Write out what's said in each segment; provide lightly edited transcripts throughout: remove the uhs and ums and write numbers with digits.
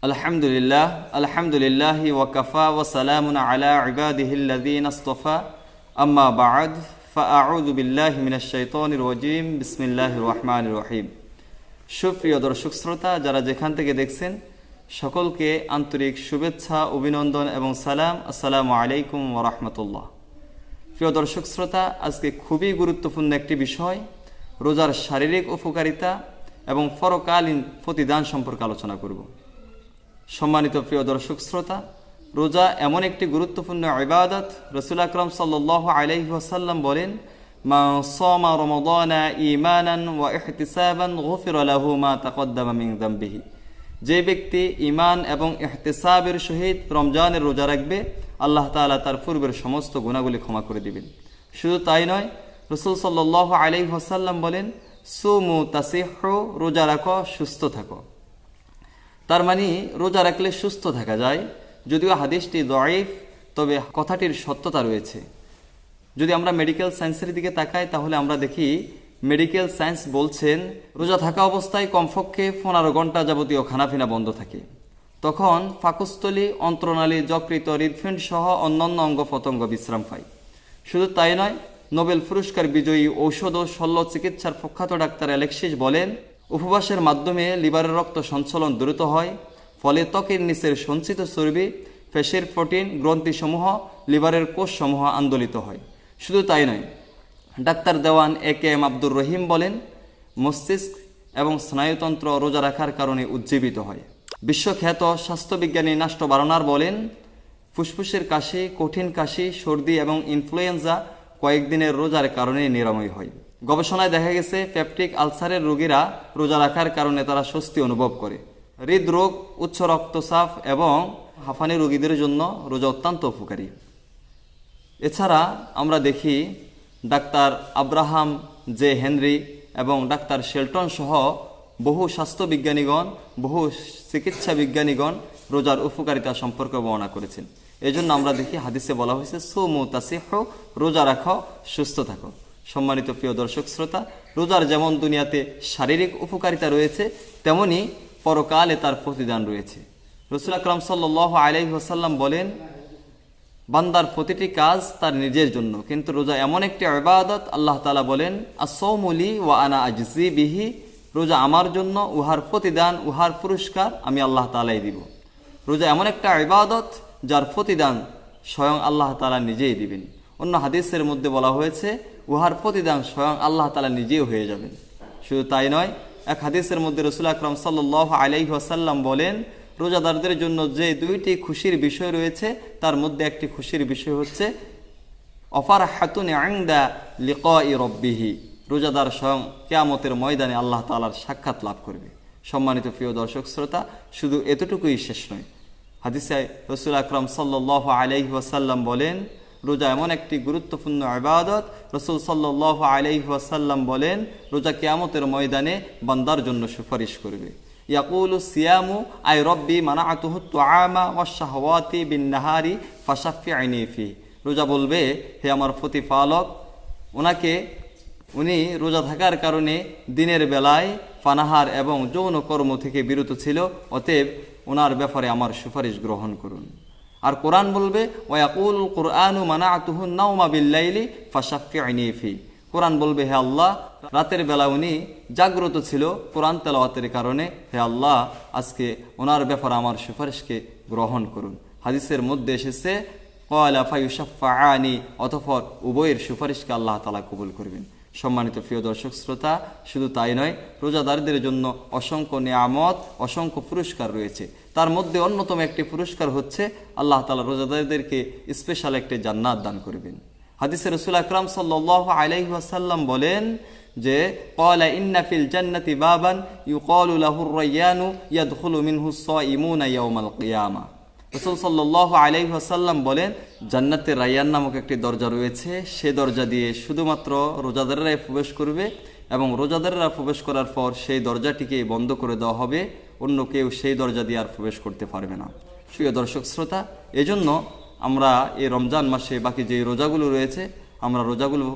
আলহামদুলিল্লাহ আলহামদুলিল্লাহি ওয়া কাফা ওয়া সালামুন আলা ইবাদিহিল্লাযীনা ইসতাফা আম্মা বা'দ ফাআউযু বিল্লাহি মিনাশ শাইতানির রাজীম বিসমিল্লাহির রহমানির রহিম। সুপ্রিয় দর্শক শ্রোতা, যারা যেখান থেকে দেখছেন সকলকে আন্তরিক শুভেচ্ছা, অভিনন্দন এবং সালাম। আসসালামু আলাইকুম ওয়া রাহমাতুল্লাহ। প্রিয় দর্শক শ্রোতা, আজকে খুবই গুরুত্বপূর্ণ একটি বিষয়, রোজার শারীরিক উপকারিতা এবং পরকালীন প্রতিদান সম্পর্কে আলোচনা করব। সম্মানিত প্রিয় দর্শক শ্রোতা, রোজা এমন একটি গুরুত্বপূর্ণ ইবাদত। রাসূল আকরাম সাল্লাল্লাহু আলাইহি ওয়াসাল্লাম বলেন, মান সামা রমাদানা ঈমানান ওয়া ইহতিসাবান গুফিরা লাহু মা তাকদ্দামা মিন যামবিহি। যে ব্যক্তি ঈমান এবং ইহতিসাবের সহিত রমজানের রোজা রাখবে, আল্লাহ তাআলা তার পূর্বের সমস্ত গুনাহগুলি ক্ষমা করে দিবেন। শুধু তাই নয়, রাসূল সাল্লাল্লাহু আলাইহি ওয়াসাল্লাম বলেন, সুমু তাসিহু, রোজা রাখো সুস্থ থাকো। তার মানে রোজা রাখলে সুস্থ থাকা যায়। যদিও হাদিসটি দঈফ, তবে কথাটির সত্যতা রয়েছে। যদি আমরা মেডিকেল সায়েন্সের দিকে তাকাই, তাহলে আমরা দেখি মেডিকেল সায়েন্স বলছেন রোজা থাকা অবস্থায় কমপক্ষে 15 ঘন্টা যাবতীয় খানাপিনা বন্ধ থাকে। তখন পাকস্থলী, অন্ত্রনালী, যকৃত, হৃদপিণ্ড সহ অন্যান্য অঙ্গ প্রত্যঙ্গ বিশ্রাম পায়। শুধু তাই নয়, নোবেল পুরস্কার বিজয়ী ঔষধ ও শল্য চিকিৎসার প্রখ্যাত ডাক্তার অ্যালেক্সিস বলেন, উপবাসের মাধ্যমে লিভারের রক্ত সঞ্চালন দ্রুত হয়, ফলে ত্বকের নিচের সঞ্চিত চর্বি, পেশির প্রোটিন, গ্রন্থিসমূহ, লিভারের কোষসমূহ আন্দোলিত হয়। শুধু তাই নয়, ডাক্তার দেওয়ান এ.কে.এম. আব্দুর রহিম বলেন, মস্তিষ্ক এবং স্নায়ুতন্ত্র রোজা রাখার কারণে উজ্জীবিত হয়। বিশ্বখ্যাত স্বাস্থ্যবিজ্ঞানী নাস্টো বারনার বলেন, ফুসফুসের কাশি, কঠিন কাশি, সর্দি এবং ইনফ্লুয়েঞ্জা কয়েকদিনের রোজার কারণে নিরাময় হয়। গবেষণায় দেখা গেছে পেপটিক আলসারের রোগীরা রোজা রাখার কারণে তারা স্বস্তি অনুভব করে। হৃদরোগ, উচ্চ রক্তচাপ এবং হাঁফানি রোগীদের জন্য রোজা অত্যন্ত উপকারী। এছাড়া আমরা দেখি ডাক্তার আব্রাহাম জে হেনরি এবং ডাক্তার শেলটন সহ বহু স্বাস্থ্যবিজ্ঞানীগণ, বহু চিকিৎসা বিজ্ঞানীগণ রোজার উপকারিতা সম্পর্কে বর্ণনা করেছেন। এই জন্য আমরা দেখি হাদিসে বলা হয়েছে, সুমু তাসিহু, রোজা রাখো সুস্থ থাকো। সম্মানিত প্রিয় দর্শক শ্রোতা, রোজার যেমন দুনিয়াতে শারীরিক উপকারিতা রয়েছে, তেমনি পরকালে তার প্রতিদান রয়েছে। রাসূল আকরাম সাল্লাল্লাহু আলাইহি ওয়াসাল্লাম বলেন, বান্দার প্রতিটি কাজ তার নিজের জন্য, কিন্তু রোজা এমন একটি ইবাদত, আল্লাহ তাআলা বলেন, আস-সাওমু লি ওয়া আনা আজজি বিহি, রোজা আমার জন্য, উহার প্রতিদান, উহার পুরস্কার আমি আল্লাহ তাআলাই দিব। রোজা এমন একটা ইবাদত যার প্রতিদান স্বয়ং আল্লাহ তাআলা নিজেই দিবেন। অন্য হাদিসের মধ্যে বলা হয়েছে, উহার প্রতিদান স্বয়ং আল্লাহ তাআলা নিজেই হয়ে যাবেন। শুধু তাই নয়, এক হাদিসের মধ্যে রাসূল আকরাম সাল্লাল্লাহু আলাইহি ওয়াসাল্লাম বলেন, রোজাদারদের জন্য যে 2টি খুশির বিষয় রয়েছে, তার মধ্যে একটি খুশির বিষয় হচ্ছে অফারহাতুন ইনদা লিকাই রাব্বিহি, রোজাদার স্বয়ং কিয়ামতের ময়দানে আল্লাহ তাআলার সাক্ষাৎ লাভ করবে। সম্মানিত প্রিয় দর্শক শ্রোতা, শুধু এতটুকুই শেষ নয়। হাদিসে রাসূল আকরাম সাল্লাল্লাহু আলাইহি ওয়াসাল্লাম বলেন, রোজা এমন একটি গুরুত্বপূর্ণ ইবাদত, রাসূল সাল্লাল্লাহু আলাইহি ওয়াসাল্লাম বলেন, রোজা কিয়ামতের ময়দানে বান্দার জন্য সুপারিশ করবে। ইয়াকুলু সিয়ামু আই রব্বি মানাআতুহু তুআমা ওয়াশ শাহওয়াতি বিন নাহারি ফাশাফি'নি ফি, রোজা বলবে, হে আমার প্রতিপালক, উনি রোজা থাকার কারণে দিনের বেলায় পানাহার এবং যৌন কর্ম থেকে বিরত ছিল, অতএব ওনার ব্যাপারে আমার সুপারিশ গ্রহণ করুন। আর কোরআন বলবে, ওয়াকুলুল কুরআনু মানাআতুহু নাওমা বিল্লাইলি ফাশাফি'নি ফি, কোরআন বলবে, হে আল্লাহ, রাতের বেলা উনি জাগ্রত ছিল কোরআন তেলাওয়াতের কারণে, হে আল্লাহ, আজকে ওনার ব্যাপারে আমার সুপারিশকে গ্রহণ করুন। হাদিসের মধ্যে এসেছে, ক্বালা ফায়ুশাফফাআনি, অতঃপর উভয়ের সুপারিশকে আল্লাহ তাআলা কবুল করবেন। সম্মানিত প্রিয় দর্শক শ্রোতা, শুধু তাই নয়, রোজাদারদের জন্য অসংখ্য নিয়ামত, অসংখ্য পুরস্কার রয়েছে। তার মধ্যে অন্যতম একটি পুরস্কার হচ্ছে আল্লাহ তাআলা রোজাদারদেরকে স্পেশাল একটি জান্নাত দান করবেন। হাদিসে রাসূল আকরাম সাল্লাল্লাহু আলাইহি ওয়াসাল্লাম বলেন যে, ক্বালা ইন্না ফিল জান্নাতি বাবান ইউকালু লাহুর রায়্যানু ইয়াদখুলু মিনহু সাইমুনা ইয়াওমাল কিয়ামা। রাসূল সাল্লাল্লাহু আলাইহি ওয়াসাল্লাম বলেন, জান্নাতের রায়্যান নামক একটি দরজা রয়েছে, সে দরজা দিয়ে শুধুমাত্র রোজাদাররাই প্রবেশ করবে এবং রোজাদাররা প্রবেশ করার পর সেই দরজাটিকে বন্ধ করে দেওয়া হবে, অন্য কেউ সেই দরজা দিয়ে আর প্রবেশ করতে পারবে না। প্রিয় দর্শক শ্রোতা, এজন্য আমরা এই রমজান মাসে বাকি যে রোজাগুলো রয়েছে, আমরা রোজাগুলো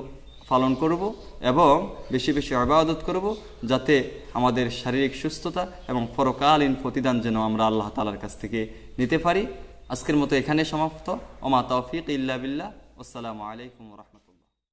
পালন করব এবং বেশি বেশি ইবাদত করব, যাতে আমাদের শারীরিক সুস্থতা এবং পরকালীন প্রতিদান যেন আমরা আল্লাহ তাআলার কাছ থেকে নিতে পারি। আজকের মতো এখানে সমাপ্ত। ওমা তাওফিক ইল্লা বিল্লাহ। আসসালামু আলাইকুম ওয়া রাহমাতুল্লাহ।